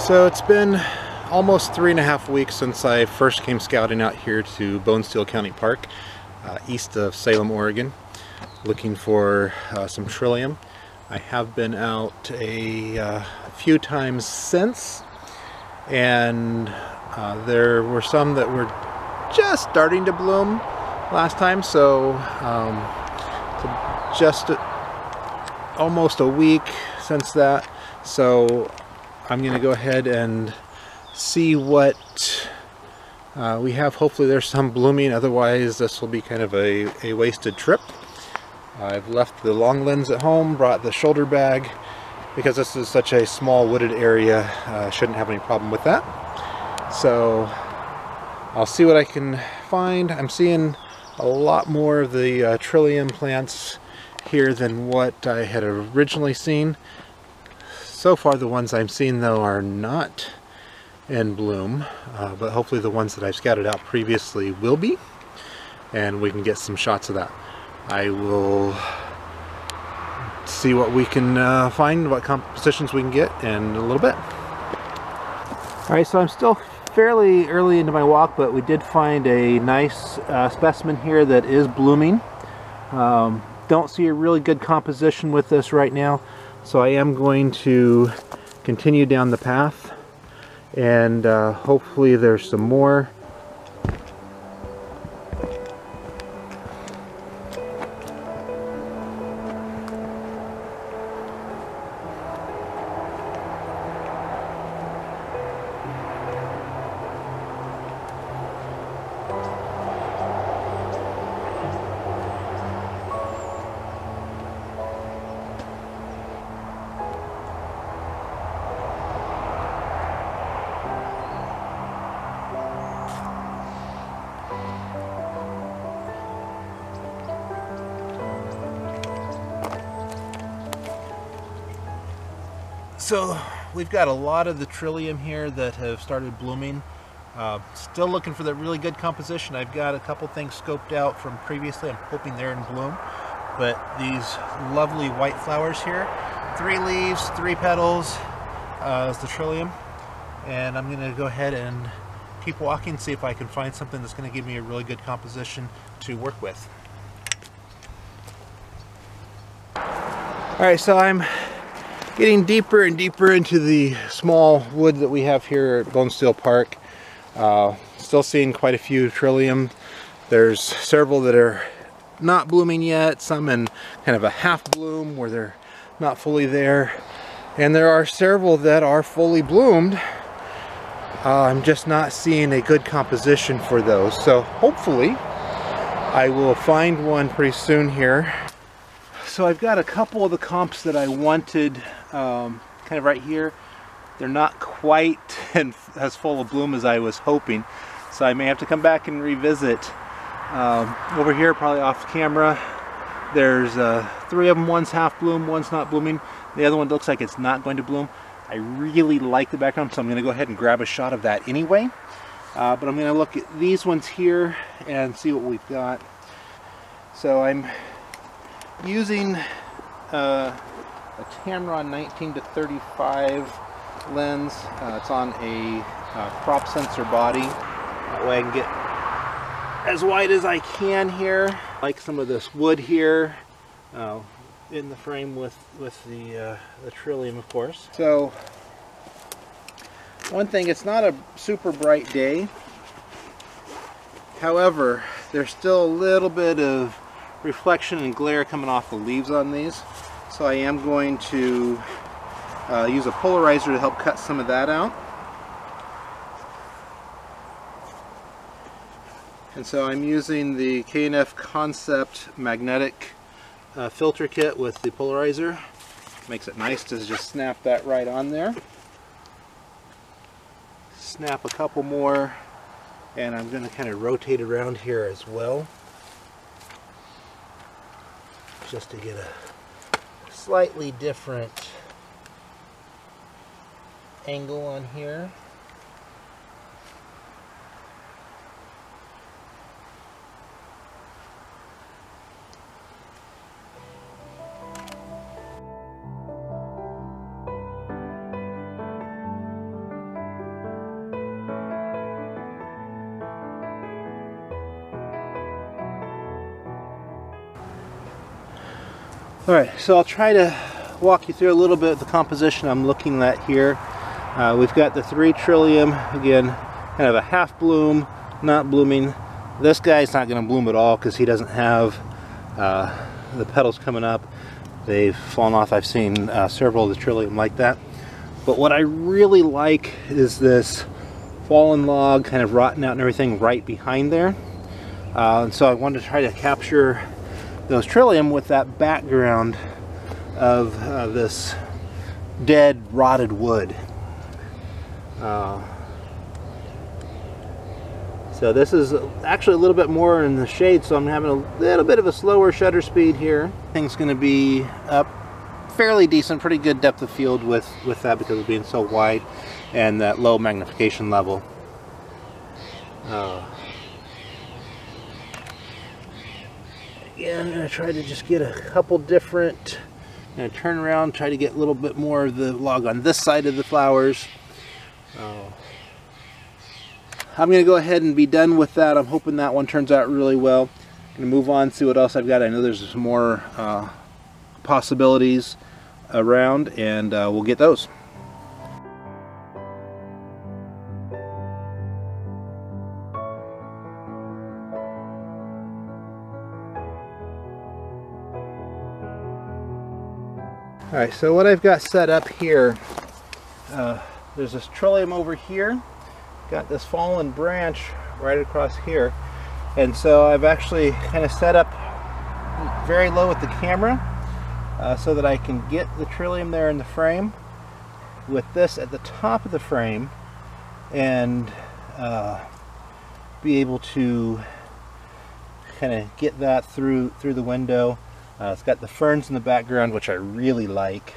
So it's been almost 3.5 weeks since I first came scouting out here to Bonesteel County Park, east of Salem, Oregon, looking for some Trillium. I have been out a few times since, and there were some that were just starting to bloom last time, so just almost a week since that. So I'm going to go ahead and see what we have. Hopefully there's some blooming, otherwise this will be kind of a wasted trip. I've left the long lens at home, brought the shoulder bag, because this is such a small wooded area. Shouldn't have any problem with that. So I'll see what I can find. I'm seeing a lot more of the Trillium plants here than what I had originally seen. So far the ones I'm seeing though are not in bloom, but hopefully the ones that I've scouted out previously will be, and we can get some shots of that. I will see what we can find, what compositions we can get in a little bit. Alright, so I'm still fairly early into my walk, but we did find a nice specimen here that is blooming. Don't see a really good composition with this right now, so I am going to continue down the path, and hopefully there's some more. So we've got a lot of the Trillium here that have started blooming. Still looking for that really good composition. I've got a couple things scoped out from previously. I'm hoping they're in bloom. But these lovely white flowers here, 3 leaves, 3 petals, is the Trillium. And I'm going to go ahead and keep walking, see if I can find something that's going to give me a really good composition to work with. Alright, so I'm getting deeper and deeper into the small wood that we have here at Bonesteel Park. Still seeing quite a few Trillium. There's several that are not blooming yet, some in kind of a half bloom where they're not fully there, and there are several that are fully bloomed. I'm just not seeing a good composition for those, so hopefully I will find one pretty soon here. So I've got a couple of the comps that I wanted kind of right here. They're not quite as full of bloom as I was hoping, so I may have to come back and revisit. Over here, probably off camera, there's 3 of them. One's half bloom, one's not blooming. The other one looks like it's not going to bloom. I really like the background, so I'm going to go ahead and grab a shot of that anyway. But I'm going to look at these ones here and see what we've got. So I'm using a Tamron 19-35 lens. It's on a crop sensor body. That way I can get as wide as I can here. I like some of this wood here in the frame with the Trillium, of course. So one thing, it's not a super bright day. However, there's still a little bit of reflection and glare coming off the leaves on these, so I am going to use a polarizer to help cut some of that out. And so I'm using the K&F Concept magnetic filter kit with the polarizer. Makes it nice to just snap that right on there. Snap a couple more, and I'm going to kind of rotate around here as well, just to get a slightly different angle on here. Alright, so I'll try to walk you through a little bit of the composition I'm looking at here. We've got the 3 Trillium, again, kind of a half bloom, not blooming. This guy's not going to bloom at all because he doesn't have the petals coming up. They've fallen off. I've seen several of the Trillium like that. But what I really like is this fallen log kind of rotten out and everything right behind there. And so I wanted to try to capture those Trillium with that background of this dead, rotted wood. So this is actually a little bit more in the shade, so I'm having a little bit of a slower shutter speed here. Thing's going to be up fairly decent, pretty good depth of field with that because of being so wide and that low magnification level. Again, I'm going to try to just get a couple different, turn around, try to get a little bit more of the log on this side of the flowers. I'm going to go ahead and be done with that. I'm hoping that one turns out really well. I'm going to move on, see what else I've got. I know there's some more possibilities around, and we'll get those. Alright, so what I've got set up here, there's this Trillium over here, got this fallen branch right across here, and so I've actually kind of set up very low with the camera so that I can get the Trillium there in the frame with this at the top of the frame and be able to kind of get that through the window. It's got the ferns in the background, which I really like,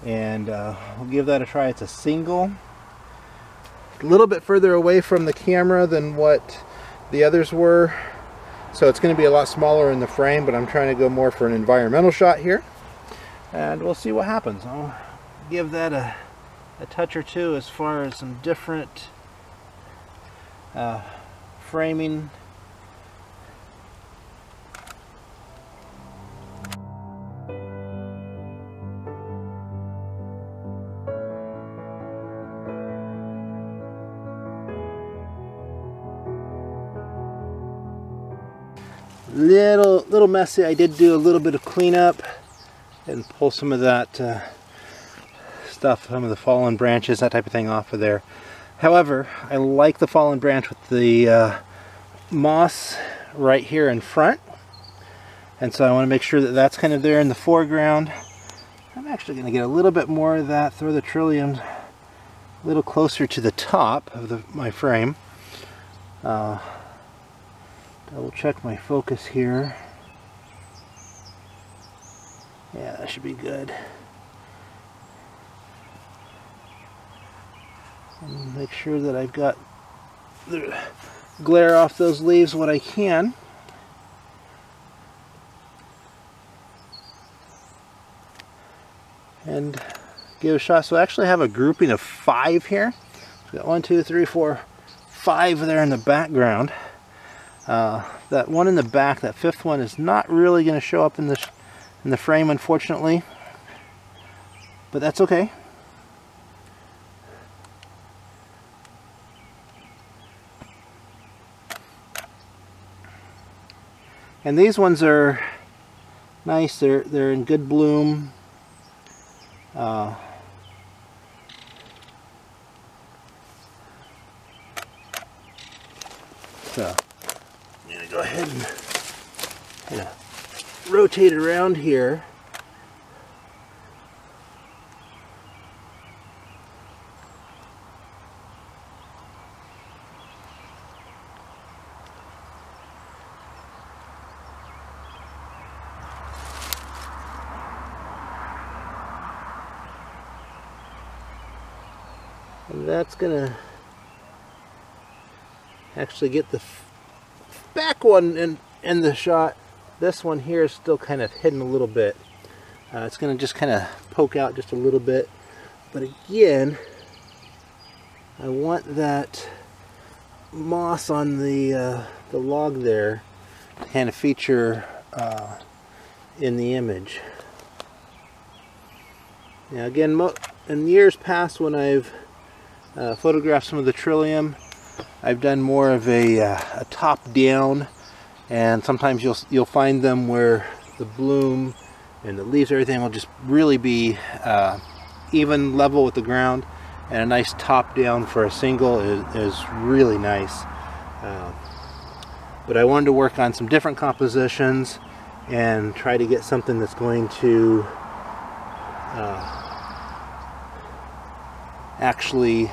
and we'll give that a try. It's a single, a little bit further away from the camera than what the others were, so it's going to be a lot smaller in the frame, but I'm trying to go more for an environmental shot here, and we'll see what happens. I'll give that a touch or two as far as some different framing. Little messy. I did do a little bit of cleanup and pull some of that stuff, some of the fallen branches, that type of thing off of there. However, I like the fallen branch with the moss right here in front, and so I want to make sure that that's kind of there in the foreground. I'm actually going to get a little bit more of that, throw the Trillium a little closer to the top of my frame. Double check my focus here. Yeah, that should be good. And make sure that I've got the glare off those leaves what I can. And give it a shot. So I actually have a grouping of 5 here. We've got 1, 2, 3, 4, 5 there in the background. That one in the back, that 5th one, is not really going to show up in the frame, unfortunately, but that's okay. And these ones are nice. They're in good bloom. So I'm going to go ahead and kind of rotate around here. And that's going to actually get the back one in the shot. This one here is still kind of hidden a little bit. It's going to just kind of poke out just a little bit. But again, I want that moss on the log there to kind of feature in the image. Now again, in years past when I've photographed some of the Trillium, I've done more of a top-down, and sometimes you'll find them where the bloom and the leaves, everything will just really be even level with the ground, and a nice top-down for a single is really nice. But I wanted to work on some different compositions and try to get something that's going to actually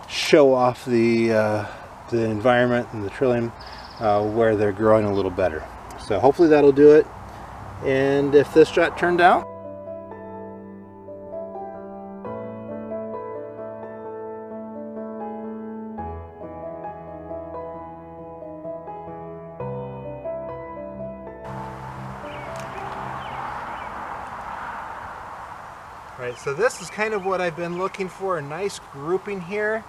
show off the environment and the Trillium where they're growing a little better. So hopefully that'll do it. And if this shot turned out, right, so this is kind of what I've been looking for, a nice grouping here.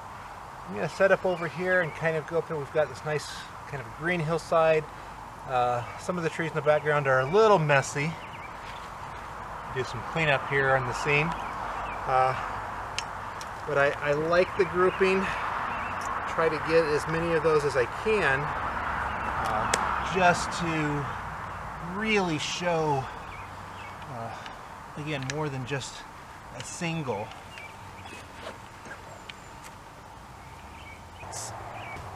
I'm going to set up over here and kind of go up there. We've got this nice kind of green hillside. Some of the trees in the background are a little messy. Do some cleanup here on the scene. But I like the grouping. Try to get as many of those as I can, just to really show, again, more than just a single.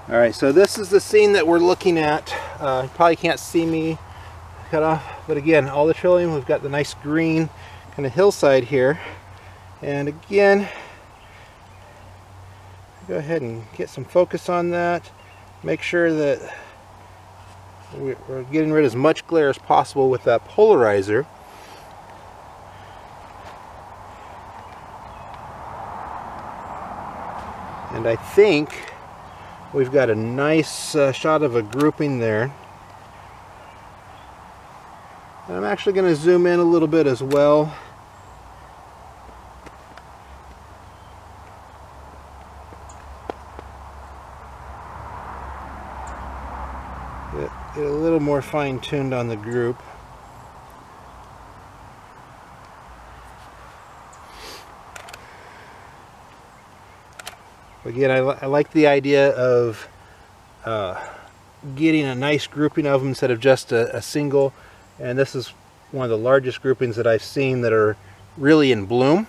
Alright, so this is the scene that we're looking at. You probably can't see me cut off, but again, all the Trillium, we've got the nice green kind of hillside here. And again, go ahead and get some focus on that. Make sure that we're getting rid of as much glare as possible with that polarizer. And I think we've got a nice shot of a grouping there. And I'm actually going to zoom in a little bit as well. Get a little more fine-tuned on the group. Again, I like the idea of getting a nice grouping of them instead of just a single. And this is one of the largest groupings that I've seen that are really in bloom,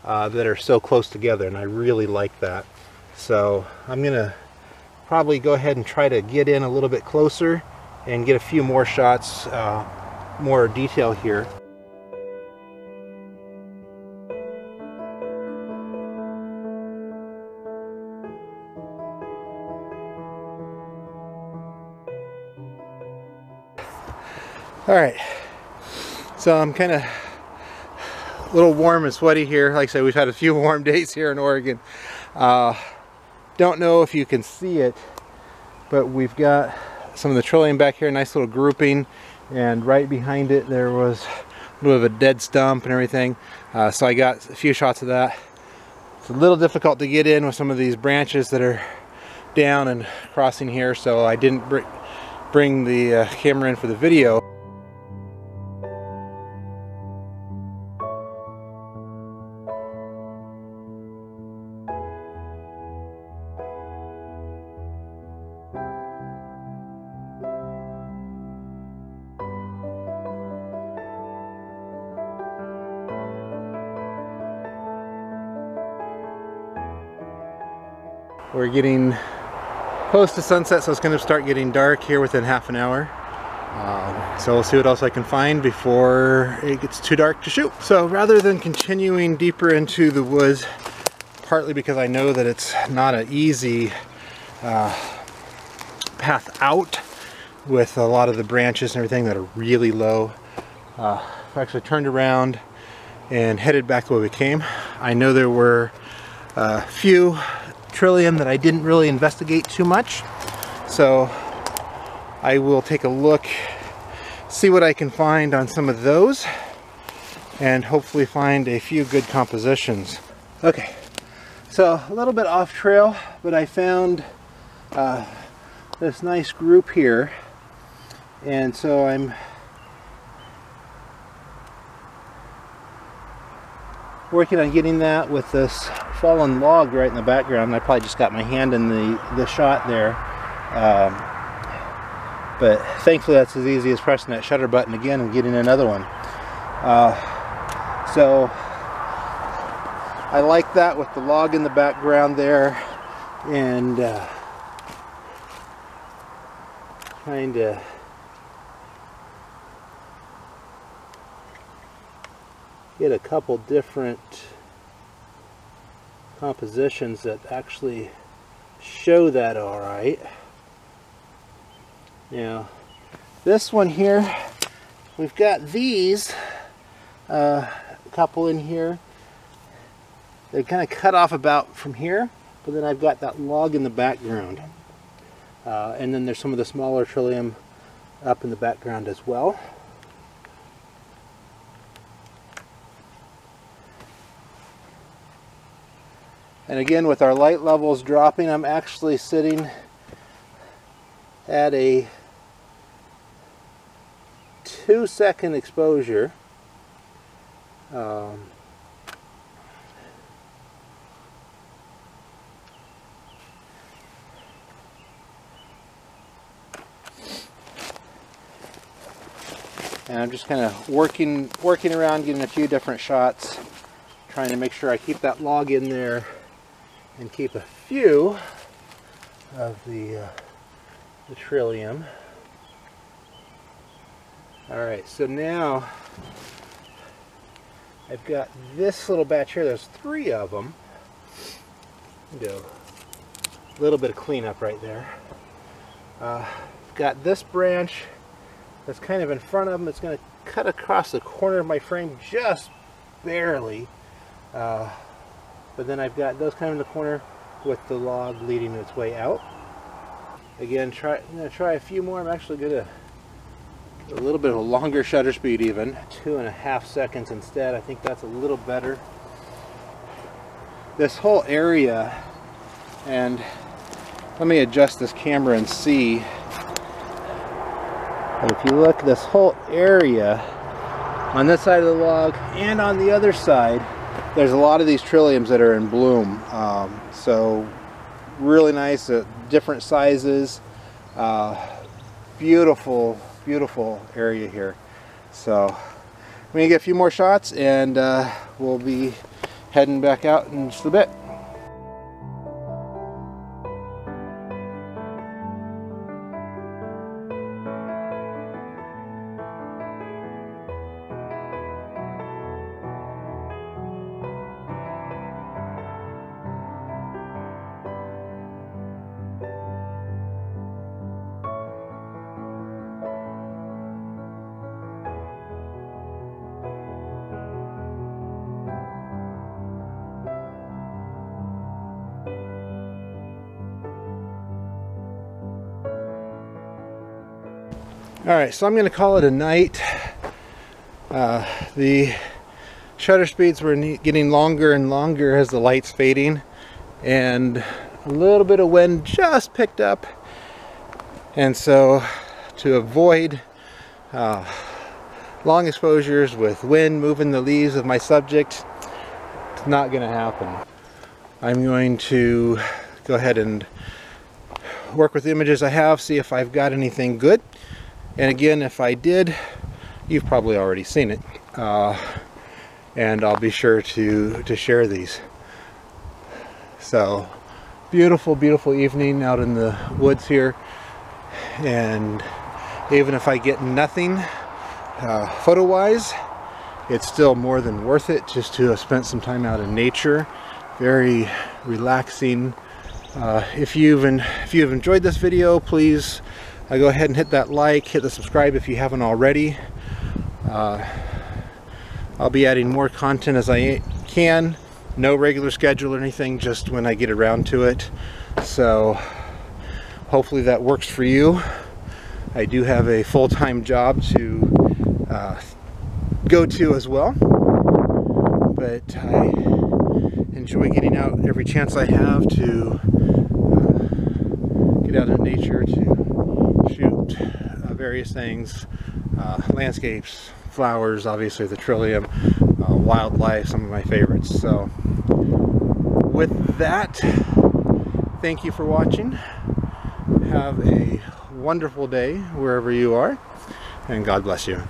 that are so close together, and I really like that. So I'm going to probably go ahead and try to get in a little bit closer and get a few more shots, more detail here. Alright, so I'm kind of a little warm and sweaty here. Like I said, we've had a few warm days here in Oregon. Don't know if you can see it, but we've got some of the Trillium back here, nice little grouping, and right behind it there was a little bit of a dead stump and everything. So I got a few shots of that. It's a little difficult to get in with some of these branches that are down and crossing here, so I didn't bring the camera in for the video. We're getting close to sunset, so it's going to start getting dark here within half an hour. So we'll see what else I can find before it gets too dark to shoot. So rather than continuing deeper into the woods, partly because I know that it's not an easy path out with a lot of the branches and everything that are really low, I actually turned around and headed back the way we came. I know there were a few Trillium that I didn't really investigate too much, so I will take a look, see what I can find on some of those, and hopefully find a few good compositions. Okay, so a little bit off trail, but I found this nice group here, and so I'm working on getting that with this fallen log right in the background. I probably just got my hand in the shot there. But thankfully that's as easy as pressing that shutter button again and getting another one. So I like that with the log in the background there, and trying to get a couple different compositions that actually show that all right. Now this one here, we've got these a couple in here. They kind of cut off about from here, but then I've got that log in the background, and then there's some of the smaller Trillium up in the background as well. And again, with our light levels dropping, I'm actually sitting at a 2-second exposure. And I'm just kind of working around, getting a few different shots, trying to make sure I keep that log in there and keep a few of the Trillium. Alright, so now I've got this little batch here. There's 3 of them. Do a little bit of cleanup right there. Got this branch that's kind of in front of them. It's going to cut across the corner of my frame just barely. But then I've got those kind of in the corner with the log leading its way out. Again, I'm going to try a few more. I'm actually going to get a little bit of a longer shutter speed even. 2.5 seconds instead. I think that's a little better. This whole area, and let me adjust this camera and see. But if you look, this whole area on this side of the log and on the other side, there's a lot of these Trilliums that are in bloom. So really nice, different sizes. Beautiful, beautiful area here. So I'm going to get a few more shots, and we'll be heading back out in just a bit. Alright, so I'm going to call it a night. The shutter speeds were getting longer and longer as the light's fading, and a little bit of wind just picked up, and so to avoid long exposures with wind moving the leaves of my subject, it's not going to happen. I'm going to go ahead and work with the images I have, see if I've got anything good. And again, if I did, you've probably already seen it, and I'll be sure to share these. So, beautiful, beautiful evening out in the woods here, and even if I get nothing photo-wise, it's still more than worth it just to have spent some time out in nature. Very relaxing. If you've enjoyed this video, please go ahead and hit that like, hit the subscribe if you haven't already. I'll be adding more content as I can. No regular schedule or anything, just when I get around to it. So hopefully that works for you. I do have a full-time job to go to as well, but I enjoy getting out every chance I have to get out in nature to shoot various things, landscapes, flowers, obviously the trillium, wildlife, some of my favorites. So with that, thank you for watching. Have a wonderful day wherever you are, and God bless you.